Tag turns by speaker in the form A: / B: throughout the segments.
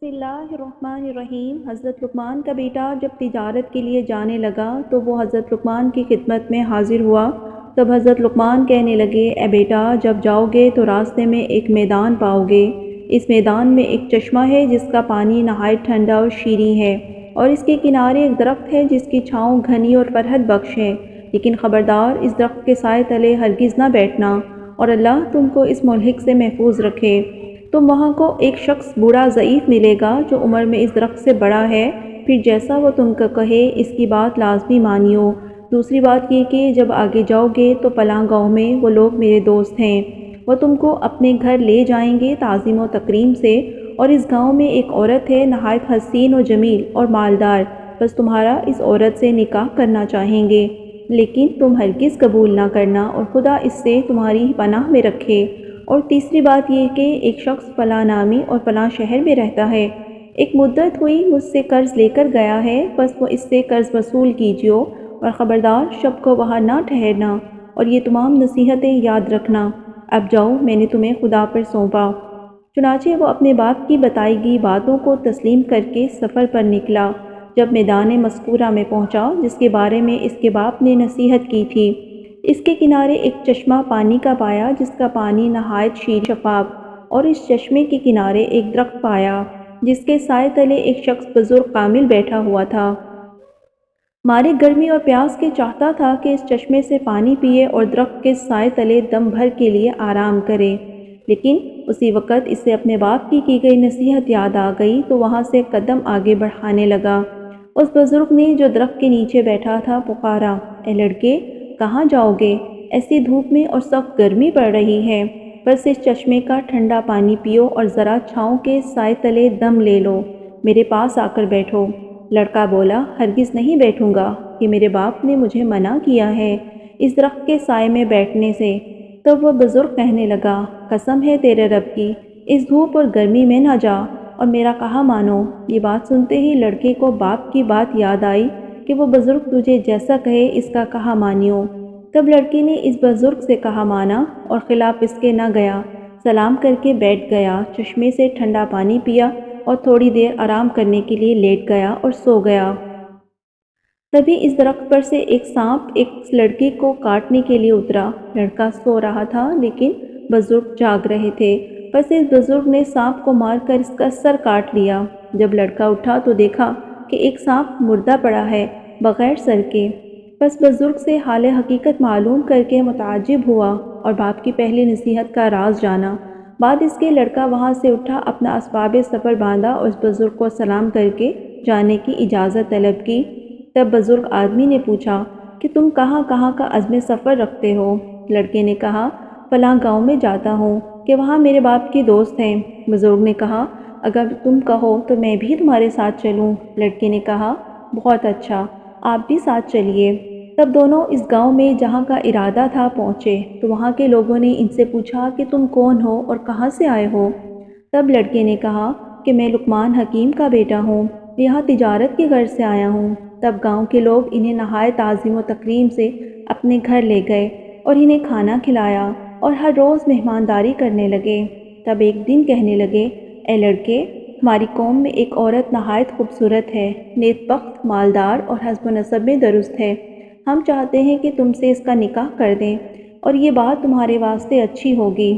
A: بسم اللہ الرحمن الرحیم۔ حضرت لقمان کا بیٹا جب تجارت کے لیے جانے لگا تو وہ حضرت لقمان کی خدمت میں حاضر ہوا۔ تب حضرت لقمان کہنے لگے، اے بیٹا، جب جاؤ گے تو راستے میں ایک میدان پاؤ گے۔ اس میدان میں ایک چشمہ ہے جس کا پانی نہایت ٹھنڈا اور شیریں ہے، اور اس کے کنارے ایک درخت ہے جس کی چھاؤں گھنی اور فرحت بخش ہے، لیکن خبردار اس درخت کے سائے تلے ہرگز نہ بیٹھنا، اور اللہ تم کو اس ملحق سے محفوظ رکھے۔ تم وہاں کو ایک شخص بوڑھا ضعیف ملے گا جو عمر میں اس درخت سے بڑا ہے، پھر جیسا وہ تم کو کہے اس کی بات لازمی مانیو۔ دوسری بات یہ کہ جب آگے جاؤ گے تو فلاں گاؤں میں وہ لوگ میرے دوست ہیں، وہ تم کو اپنے گھر لے جائیں گے تعظیم و تکریم سے، اور اس گاؤں میں ایک عورت ہے نہایت حسین و جمیل اور مالدار، بس تمہارا اس عورت سے نکاح کرنا چاہیں گے، لیکن تم ہرگز قبول نہ کرنا اور خدا اس سے تمہاری پناہ میں رکھے۔ اور تیسری بات یہ کہ ایک شخص فلاں نامی اور فلاں شہر میں رہتا ہے، ایک مدت ہوئی مجھ سے قرض لے کر گیا ہے، بس وہ اس سے قرض وصول کیجیو، اور خبردار شب کو وہاں نہ ٹھہرنا، اور یہ تمام نصیحتیں یاد رکھنا۔ اب جاؤ، میں نے تمہیں خدا پر سونپا۔ چنانچہ وہ اپنے باپ کی بتائی گئی باتوں کو تسلیم کر کے سفر پر نکلا۔ جب میدان مذکورہ میں پہنچا جس کے بارے میں اس کے باپ نے نصیحت کی تھی، اس کے کنارے ایک چشمہ پانی کا پایا جس کا پانی نہایت شیر شفاف، اور اس چشمے کے کنارے ایک درخت پایا جس کے سائے تلے ایک شخص بزرگ کامل بیٹھا ہوا تھا۔ مارے گرمی اور پیاس کے چاہتا تھا کہ اس چشمے سے پانی پیے اور درخت کے سائے تلے دم بھر کے لیے آرام کرے، لیکن اسی وقت اسے اپنے باپ کی گئی نصیحت یاد آ گئی تو وہاں سے قدم آگے بڑھانے لگا۔ اس بزرگ نے جو درخت کے نیچے بیٹھا تھا پکارا، اے لڑکے، کہاں جاؤ گے؟ ایسی دھوپ میں اور سخت گرمی پڑ رہی ہے، بس اس چشمے کا ٹھنڈا پانی پیو اور ذرا چھاؤں کے سائے تلے دم لے لو، میرے پاس آ کر بیٹھو۔ لڑکا بولا، ہرگز نہیں بیٹھوں گا، کہ میرے باپ نے مجھے منع کیا ہے اس درخت کے سائے میں بیٹھنے سے۔ تب وہ بزرگ کہنے لگا، قسم ہے تیرے رب کی، اس دھوپ اور گرمی میں نہ جا اور میرا کہا مانو۔ یہ بات سنتے ہی لڑکے کو باپ کی بات یاد آئی کہ وہ بزرگ تجھے جیسا کہے اس کا کہا مانیو۔ تب لڑکے نے اس بزرگ سے کہا مانا اور خلاف اس کے نہ گیا، سلام کر کے بیٹھ گیا، چشمے سے ٹھنڈا پانی پیا اور تھوڑی دیر آرام کرنے کے لیے لیٹ گیا اور سو گیا۔ تبھی اس درخت پر سے ایک سانپ ایک لڑکے کو کاٹنے کے لیے اترا۔ لڑکا سو رہا تھا لیکن بزرگ جاگ رہے تھے، بس اس بزرگ نے سانپ کو مار کر اس کا سر کاٹ لیا۔ جب لڑکا اٹھا تو دیکھا کہ ایک سانپ مردہ پڑا ہے بغیر سر کے، بس بزرگ سے حال حقیقت معلوم کر کے متعجب ہوا اور باپ کی پہلی نصیحت کا راز جانا۔ بعد اس کے لڑکا وہاں سے اٹھا، اپنا اسباب سفر باندھا اور اس بزرگ کو سلام کر کے جانے کی اجازت طلب کی۔ تب بزرگ آدمی نے پوچھا کہ تم کہاں کہاں کا عزم سفر رکھتے ہو؟ لڑکے نے کہا، فلاں گاؤں میں جاتا ہوں کہ وہاں میرے باپ کے دوست ہیں۔ بزرگ نے کہا، اگر تم کہو تو میں بھی تمہارے ساتھ چلوں۔ لڑکے نے کہا، بہت اچھا، آپ بھی ساتھ چلیے۔ تب دونوں اس گاؤں میں جہاں کا ارادہ تھا پہنچے تو وہاں کے لوگوں نے ان سے پوچھا کہ تم کون ہو اور کہاں سے آئے ہو؟ تب لڑکے نے کہا کہ میں لقمان حکیم کا بیٹا ہوں، یہاں تجارت کے غرض سے آیا ہوں۔ تب گاؤں کے لوگ انہیں نہایت تعظیم و تکریم سے اپنے گھر لے گئے اور انہیں کھانا کھلایا اور ہر روز مہمانداری کرنے لگے۔ تب ایک دن کہنے لگے، اے لڑکے، ہماری قوم میں ایک عورت نہایت خوبصورت ہے، نیک بخت، مالدار اور حسب و نسب میں درست ہے، ہم چاہتے ہیں کہ تم سے اس کا نکاح کر دیں، اور یہ بات تمہارے واسطے اچھی ہوگی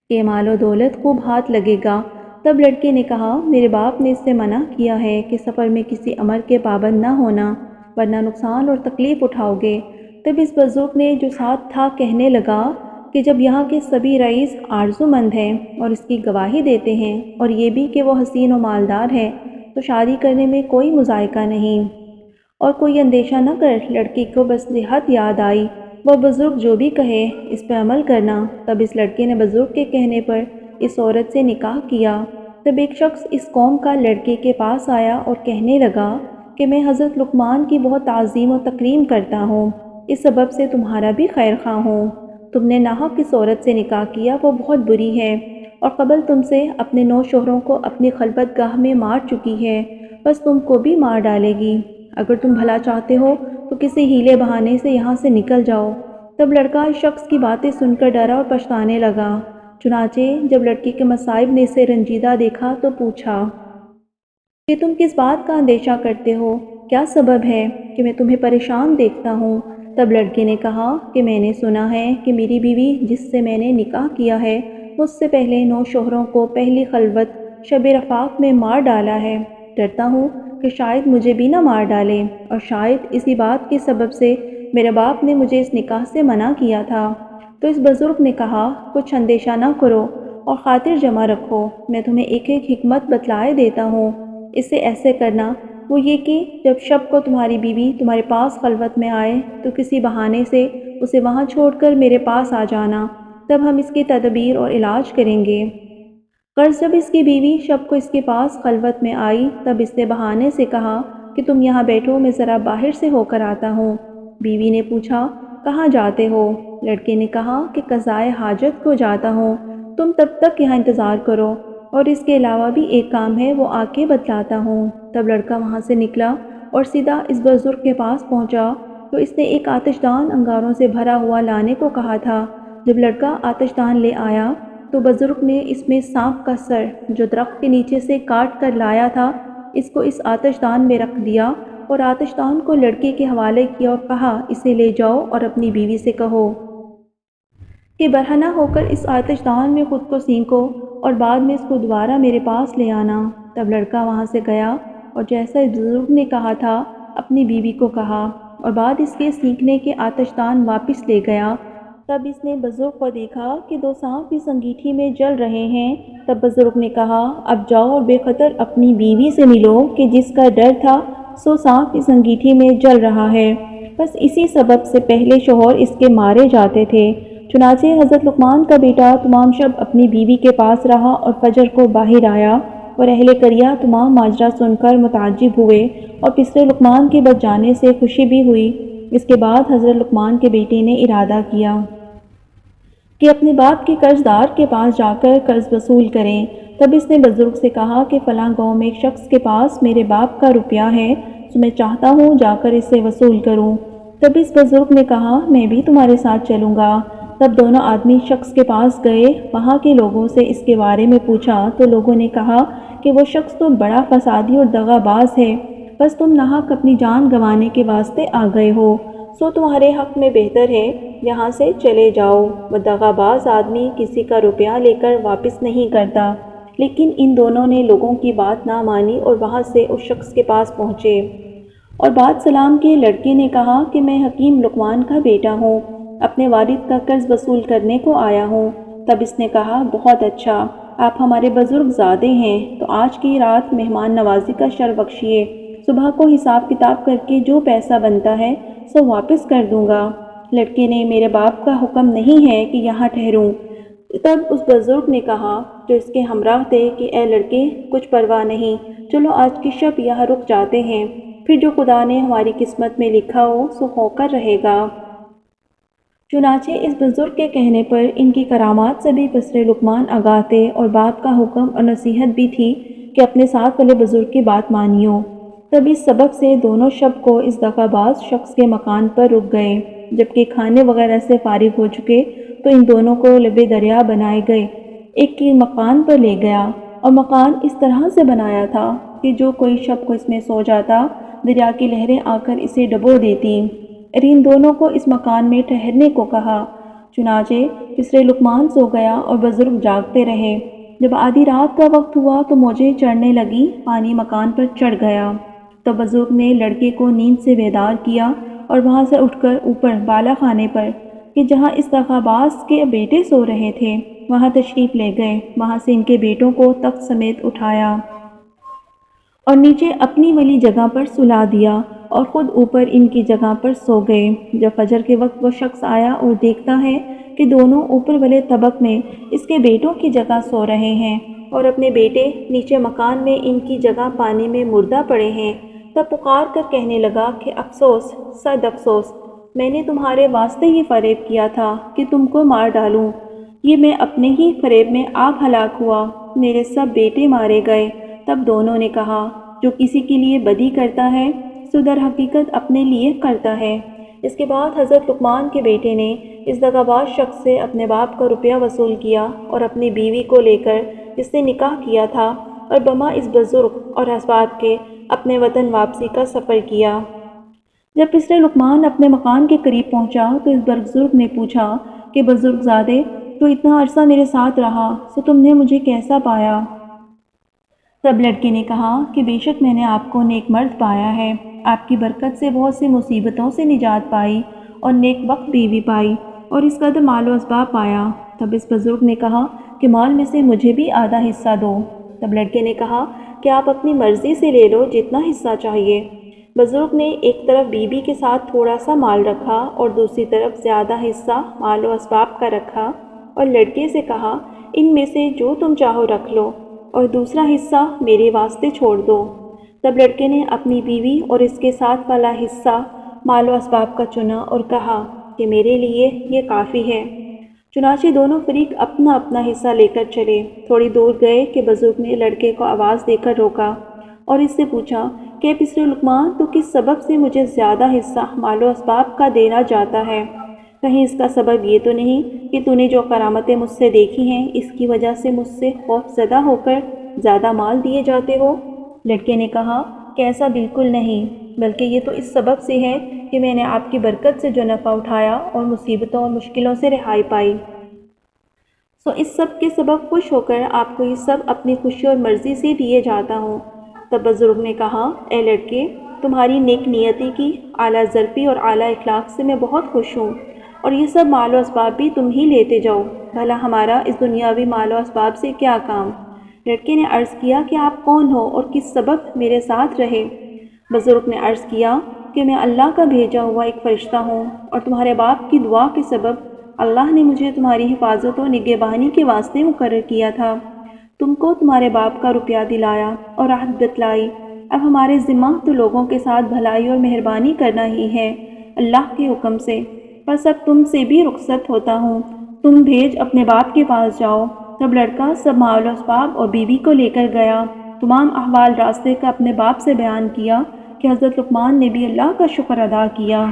A: کہ مال و دولت خوب ہاتھ لگے گا۔ تب لڑکے نے کہا، میرے باپ نے اس سے منع کیا ہے کہ سفر میں کسی امر کے پابند نہ ہونا، ورنہ نقصان اور تکلیف اٹھاؤ گے۔ تب اس بزرگ نے جو ساتھ تھا کہنے لگا کہ جب یہاں کے سبھی رئیس آرزومند ہیں اور اس کی گواہی دیتے ہیں، اور یہ بھی کہ وہ حسین و مالدار ہے، تو شادی کرنے میں کوئی مذائقہ نہیں، اور کوئی اندیشہ نہ کر۔ لڑکی کو بس نصیحت یاد آئی، وہ بزرگ جو بھی کہے اس پہ عمل کرنا۔ تب اس لڑکے نے بزرگ کے کہنے پر اس عورت سے نکاح کیا۔ تب ایک شخص اس قوم کا لڑکے کے پاس آیا اور کہنے لگا کہ میں حضرت لقمان کی بہت تعظیم و تکریم کرتا ہوں، اس سبب سے تمہارا بھی خیر خواہ ہوں۔ تم نے ناحق اس عورت سے نکاح کیا، وہ بہت بری ہے، اور قبل تم سے اپنے 9 شوہروں کو اپنی خلوت گاہ میں مار چکی ہے، بس تم کو بھی مار ڈالے گی۔ اگر تم بھلا چاہتے ہو تو کسی ہیلے بہانے سے یہاں سے نکل جاؤ۔ تب لڑکا اس شخص کی باتیں سن کر ڈرا اور پچھتانے لگا۔ چنانچہ جب لڑکی کے مصائب نے اسے رنجیدہ دیکھا تو پوچھا کہ تم کس بات کا اندیشہ کرتے ہو؟ کیا سبب ہے کہ میں تمہیں پریشان دیکھتا ہوں؟ تب لڑکے نے کہا کہ میں نے سنا ہے کہ میری بیوی جس سے میں نے نکاح کیا ہے مجھ سے پہلے 9 شوہروں کو پہلی خلوت شب رفاق میں مار ڈالا ہے۔ ڈرتا ہوں کہ شاید مجھے بھی نہ مار ڈالے، اور شاید اسی بات کے سبب سے میرے باپ نے مجھے اس نکاح سے منع کیا تھا۔ تو اس بزرگ نے کہا کچھ اندیشہ نہ کرو اور خاطر جمع رکھو، میں تمہیں ایک ایک حکمت بتلائے دیتا ہوں۔ اسے ایسے کرنا، وہ یہ کہ جب شب کو تمہاری بیوی تمہارے پاس خلوت میں آئے تو کسی بہانے سے اسے وہاں چھوڑ کر میرے پاس آ جانا، تب ہم اس کی تدبیر اور علاج کریں گے۔ غرض جب اس کی بیوی شب کو اس کے پاس خلوت میں آئی تب اس نے بہانے سے کہا کہ تم یہاں بیٹھو، میں ذرا باہر سے ہو کر آتا ہوں۔ بیوی نے پوچھا کہاں جاتے ہو؟ لڑکے نے کہا کہ قضائے حاجت کو جاتا ہوں، تم تب تک یہاں انتظار کرو، اور اس کے علاوہ بھی ایک کام ہے وہ آ کے بتلاتا ہوں۔ تب لڑکا وہاں سے نکلا اور سیدھا اس بزرگ کے پاس پہنچا تو اس نے ایک آتش دان انگاروں سے بھرا ہوا لانے کو کہا تھا۔ جب لڑکا آتش دان لے آیا تو بزرگ نے اس میں سانپ کا سر جو درخت کے نیچے سے کاٹ کر لایا تھا اس کو اس آتش دان میں رکھ دیا، اور آتش دان کو لڑکے کے حوالے کیا اور کہا اسے لے جاؤ اور اپنی بیوی سے کہو کہ برہنہ ہو کر اس آتش دان میں خود کو سینکو اور بعد میں اس کو دوبارہ میرے پاس لے آنا۔ تب لڑکا وہاں سے گیا اور جیسا بزرگ نے کہا تھا اپنی بیوی کو کہا، اور بعد اس کے سینکنے کے آتش دان واپس لے گیا۔ تب اس نے بزرگ کو دیکھا کہ 2 سانپ اس انگیٹھی میں جل رہے ہیں۔ تب بزرگ نے کہا اب جاؤ اور بے خطر اپنی بیوی سے ملو کہ جس کا ڈر تھا سو سانپ اس انگیٹھی میں جل رہا ہے، بس اسی سبب سے پہلے شوہر اس کے مارے جاتے تھے۔ چنانچہ حضرت لقمان کا بیٹا تمام شب اپنی بیوی کے پاس رہا اور فجر کو باہر آیا، اور اہل قریہ تمام ماجرا سن کر متعجب ہوئے اور پسرے لقمان کے بچ جانے سے خوشی بھی ہوئی۔ اس کے بعد حضرت لقمان کے بیٹے نے ارادہ کیا کہ اپنے باپ کے قرض دار کے پاس جا کر قرض وصول کریں۔ تب اس نے بزرگ سے کہا کہ فلاں گاؤں میں ایک شخص کے پاس میرے باپ کا روپیہ ہے، تو میں چاہتا ہوں جا کر اسے وصول کروں۔ تب اس بزرگ نے کہا میں بھی تمہارے ساتھ چلوں گا۔ تب دونوں آدمی شخص کے پاس گئے، وہاں کے لوگوں سے اس کے بارے میں پوچھا تو لوگوں نے کہا کہ وہ شخص تو بڑا فسادی اور دغا باز ہے، بس تم ناحق اپنی جان گنوانے کے واسطے آ گئے ہو، سو تمہارے حق میں بہتر ہے یہاں سے چلے جاؤ۔ وہ دغا باز آدمی کسی کا روپیہ لے کر واپس نہیں کرتا۔ لیکن ان دونوں نے لوگوں کی بات نہ مانی اور وہاں سے اس شخص کے پاس پہنچے، اور بعد سلام کے لڑکے نے کہا کہ میں حکیم لقمان کا بیٹا ہوں، اپنے والد کا قرض وصول کرنے کو آیا ہوں۔ تب اس نے کہا بہت اچھا، آپ ہمارے بزرگ زادے ہیں، تو آج کی رات مہمان نوازی کا شرف بخشیے، صبح کو حساب کتاب کر کے جو پیسہ بنتا ہے سو واپس کر دوں گا۔ لڑکے نے میرے باپ کا حکم نہیں ہے کہ یہاں ٹھہروں۔ تب اس بزرگ نے کہا جو اس کے ہمراہ تھے کہ اے لڑکے کچھ پرواہ نہیں، چلو آج کی شب یہاں رک جاتے ہیں، پھر جو خدا نے ہماری قسمت میں لکھا ہو کر رہے گا۔ چنانچہ اس بزرگ کے کہنے پر ان کی کرامات سے بھی پسر لقمان آگاہ تھے، اور باپ کا حکم اور نصیحت بھی تھی کہ اپنے ساتھ والے بزرگ کی بات مانیو۔ تب اس سبب سے دونوں شب کو اس دغا باز شخص کے مکان پر رک گئے۔ جبکہ کھانے وغیرہ سے فارغ ہو چکے تو ان دونوں کو لبے دریا بنائے گئے، ایک کی مکان پر لے گیا، اور مکان اس طرح سے بنایا تھا کہ جو کوئی شب کو اس میں سو جاتا دریا کی لہریں آ کر اسے ڈبو دیتی، اور ان دونوں کو اس مکان میں ٹھہرنے کو کہا۔ چنانچہ پسرے لقمان سو گیا اور بزرگ جاگتے رہے۔ جب آدھی رات کا وقت ہوا تو موجیں چڑھنے لگی، پانی مکان پر چڑھ گیا۔ تو بزرگ نے لڑکے کو نیند سے بیدار کیا اور وہاں سے اٹھ کر اوپر بالا خانے پر کہ جہاں اس دغا باز کے بیٹے سو رہے تھے وہاں تشریف لے گئے، وہاں سے ان کے بیٹوں کو تخت سمیت اٹھایا اور نیچے اپنی والی جگہ پر سلا دیا، اور خود اوپر ان کی جگہ پر سو گئے۔ جب فجر کے وقت وہ شخص آیا اور دیکھتا ہے کہ دونوں اوپر والے طبق میں اس کے بیٹوں کی جگہ سو رہے ہیں اور اپنے بیٹے نیچے مکان میں ان کی جگہ پانی میں مردہ پڑے ہیں، تب پکار کر کہنے لگا کہ افسوس، صد افسوس، میں نے تمہارے واسطے ہی فریب کیا تھا کہ تم کو مار ڈالوں، یہ میں اپنے ہی فریب میں آگ ہلاک ہوا، میرے سب بیٹے مارے گئے۔ تب دونوں نے کہا جو کسی کے لیے بدی کرتا ہے سو در حقیقت اپنے لیے کرتا ہے، اس کے بعد حضرت لقمان کے بیٹے نے اس دغاباز شخص سے اپنے باپ کا روپیہ وصول کیا اور اپنی بیوی کو لے کر جس سے نکاح کیا تھا اور بما اس بزرگ اور اسباب کے اپنے وطن واپسی کا سفر کیا۔ جب پسر لقمان اپنے مکان کے قریب پہنچا تو اس بزرگ نے پوچھا کہ بزرگ زادے، تو اتنا عرصہ میرے ساتھ رہا تو تم نے مجھے کیسا پایا؟ تب لڑکے نے کہا کہ بے شک میں نے آپ کو نیک مرد پایا ہے، آپ کی برکت سے بہت سی مصیبتوں سے نجات پائی اور نیک وقت بیوی پائی اور اس قدر مال و اسباب پایا۔ تب اس بزرگ نے کہا کہ مال میں سے مجھے بھی آدھا حصہ دو۔ تب لڑکے نے کہا کہ آپ اپنی مرضی سے لے لو جتنا حصہ چاہیے۔ بزرگ نے ایک طرف بیوی کے ساتھ تھوڑا سا مال رکھا اور دوسری طرف زیادہ حصہ مال و اسباب کا رکھا اور لڑکے سے کہا ان میں سے جو تم چاہو رکھ لو اور دوسرا حصہ میرے واسطے چھوڑ دو۔ تب لڑکے نے اپنی بیوی اور اس کے ساتھ والا حصہ مال و اسباب کا چنا اور کہا کہ میرے لیے یہ کافی ہے۔ چنانچہ دونوں فریق اپنا اپنا حصہ لے کر چلے۔ تھوڑی دور گئے کہ بزرگ نے لڑکے کو آواز دے کر روکا اور اس سے پوچھا کہ پسر لقمان، تو کس سبب سے مجھے زیادہ حصہ مال و اسباب کا دینا جاتا ہے؟ کہیں اس کا سبب یہ تو نہیں کہ تو نے جو کرامتیں مجھ سے دیکھی ہیں اس کی وجہ سے مجھ سے خوف زدہ ہو کر زیادہ مال دیے جاتے ہو؟ لڑکے نے کہا کہ ایسا بالکل نہیں، بلکہ یہ تو اس سبب سے ہے کہ میں نے آپ کی برکت سے جو نفع اٹھایا اور مصیبتوں اور مشکلوں سے رہائی پائی، اس سب کے سبب خوش ہو کر آپ کو یہ سب اپنی خوشی اور مرضی سے دیے جاتا ہوں۔ تب بزرگ نے کہا اے لڑکے، تمہاری نیک نیتی کی اعلیٰ ظرفی اور اعلیٰ اخلاق سے میں بہت خوش ہوں، اور یہ سب مال و اسباب بھی تم ہی لیتے جاؤ، بھلا ہمارا اس دنیاوی مال و اسباب سے کیا کام؟ لڑکے نے عرض کیا کہ آپ کون ہو اور کس سبب میرے ساتھ رہے؟ بزرگ نے عرض کیا کہ میں اللہ کا بھیجا ہوا ایک فرشتہ ہوں اور تمہارے باپ کی دعا کے سبب اللہ نے مجھے تمہاری حفاظت و نگہبانی کے واسطے مقرر کیا تھا۔ تم کو تمہارے باپ کا روپیہ دلایا اور راحت بتلائی۔ اب ہمارے ذمہ تو لوگوں کے ساتھ بھلائی اور مہربانی کرنا ہی ہے اللہ کے حکم سے، بس اب تم سے بھی رخصت ہوتا ہوں، تم بھیج اپنے باپ کے پاس جاؤ۔ تب لڑکا سب مال و اسباب اور بیوی کو لے کر گیا۔ تمام احوال راستے کا اپنے باپ سے بیان کیا کہ حضرت لقمان نے بھی اللہ کا شکر ادا کیا۔